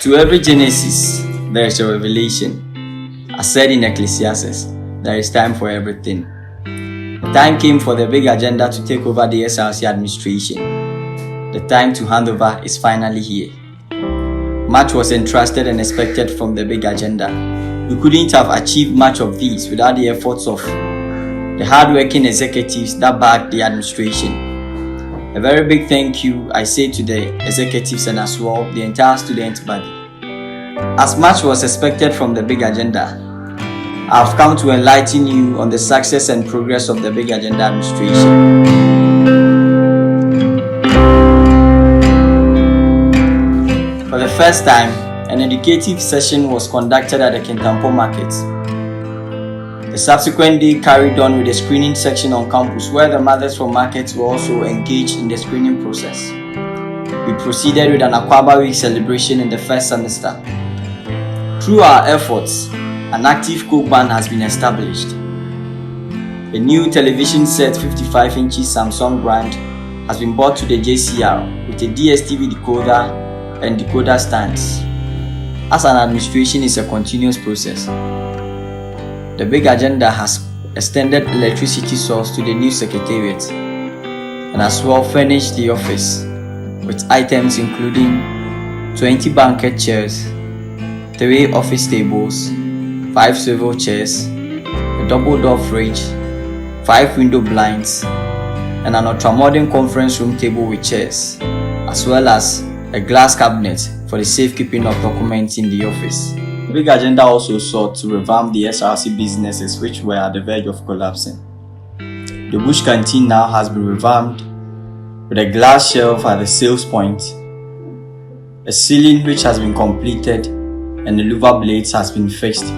To every Genesis, there is a revelation. As said in Ecclesiastes, there is time for everything. The time came for the big agenda to take over the SRC administration. The time to hand over is finally here. Much was entrusted and expected from the big agenda. We couldn't have achieved much of this without the efforts of the hard-working executives that backed the administration. A very big thank you I say to the executives and as well the entire student body. As much was expected from the big agenda, I have come to enlighten you on the success and progress of the big agenda administration. For the first time, an educative session was conducted at the Kintampo market. The subsequent day carried on with a screening section on campus where the mothers from markets were also engaged in the screening process. We proceeded with an Aquaba Week celebration in the first semester. Through our efforts, an active Coke band has been established. A new television set 55 inches Samsung brand has been brought to the JCR with a DSTV decoder and decoder stands. As an administration is a continuous process, the big agenda has extended electricity source to the new secretariat and as well furnished the office with items including 20 banquet chairs, 3 office tables, 5 swivel chairs, a double door fridge, 5 window blinds, and an ultra-modern conference room table with chairs, as well as a glass cabinet for the safekeeping of documents in the office. The big agenda also sought to revamp the SRC businesses which were at the verge of collapsing. The Bush Canteen now has been revamped with a glass shelf at the sales point, a ceiling which has been completed, and the louver blades has been fixed.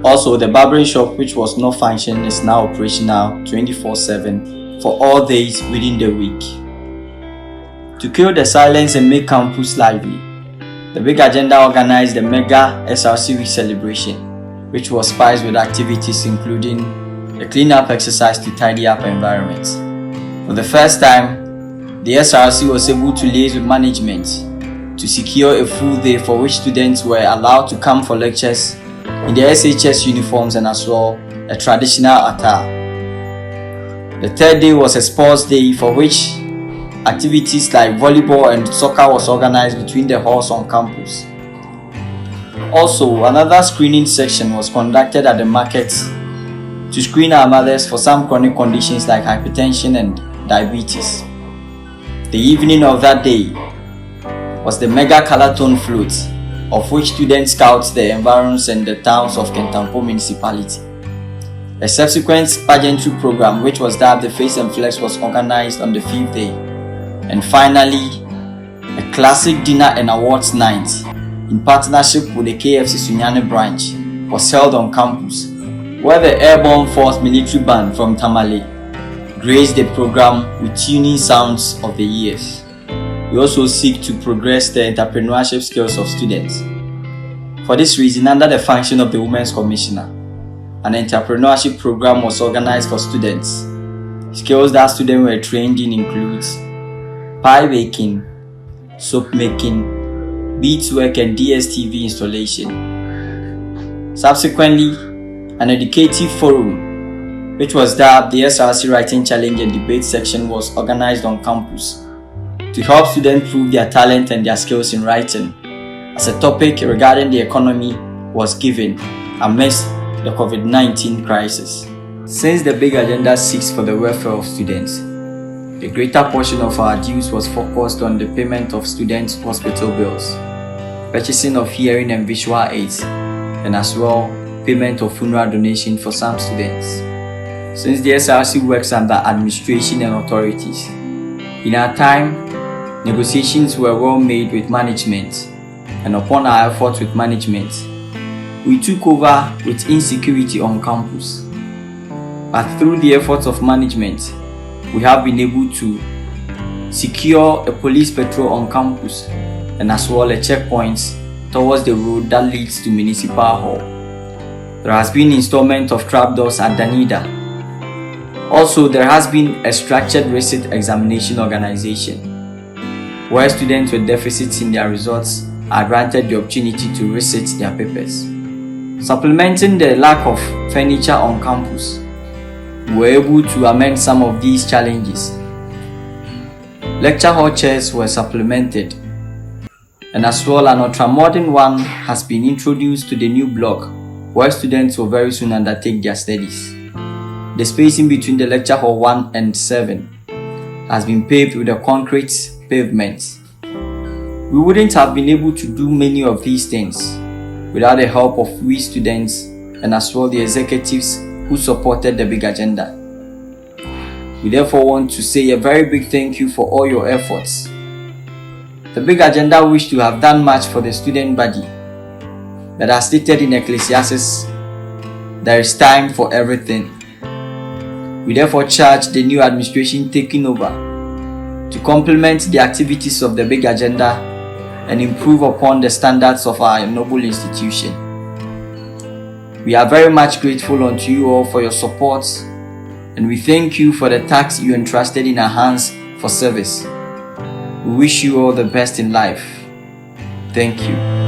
Also, the barbering shop which was not functioning is now operational 24/7 for all days within the week. To kill the silence and make campus lively, the big agenda organized the mega SRC Week celebration, which was spiced with activities including a clean-up exercise to tidy up environments. For the first time, the SRC was able to liaise with management to secure a full day for which students were allowed to come for lectures in their SHS uniforms and as well a traditional attire. The third day was a sports day for which activities like volleyball and soccer was organized between the halls on campus. Also, another screening section was conducted at the market to screen our mothers for some chronic conditions like hypertension and diabetes. The evening of that day was the mega Calaton float, of which students scouts the environs and the towns of Kintampo municipality. A subsequent pageantry program which was dubbed the Face and Flex was organized on the 5th day. And finally, a classic dinner and awards night in partnership with the KFC Sunyani branch was held on campus, where the Airborne Force Military Band from Tamale graced the program with tuning sounds of the years. We also seek to progress the entrepreneurship skills of students. For this reason, under the function of the Women's Commissioner, an entrepreneurship program was organized for students. Skills that students were trained in includes pie baking, soap making, beadswork and DSTV installation. Subsequently, an educative forum, which was dubbed the SRC Writing Challenge and Debate section, was organized on campus to help students prove their talent and their skills in writing, as a topic regarding the economy was given amidst the COVID-19 crisis. Since the big agenda seeks for the welfare of students, a greater portion of our dues was focused on the payment of students' hospital bills, purchasing of hearing and visual aids, and as well payment of funeral donation for some students. Since the SRC works under administration and authorities, in our time, negotiations were well made with management, and upon our efforts with management, we took over with insecurity on campus. But through the efforts of management, we have been able to secure a police patrol on campus and as well a checkpoint towards the road that leads to Municipal Hall. There has been installment of trapdoors at Danida. Also, there has been a structured receipt examination organization where students with deficits in their results are granted the opportunity to resit their papers. Supplementing the lack of furniture on campus, we were able to amend some of these challenges. Lecture hall chairs were supplemented, and as well an ultra-modern one has been introduced to the new block where students will very soon undertake their studies. The spacing between the lecture hall 1 and 7 has been paved with a concrete pavement. We wouldn't have been able to do many of these things without the help of we students and as well the executives who supported the big agenda. We therefore want to say a very big thank you for all your efforts. The big agenda wished to have done much for the student body, but as stated in Ecclesiastes, there is time for everything. We therefore charge the new administration taking over to complement the activities of the big agenda and improve upon the standards of our noble institution. We are very much grateful unto you all for your support, and we thank you for the task you entrusted in our hands for service. We wish you all the best in life. Thank you.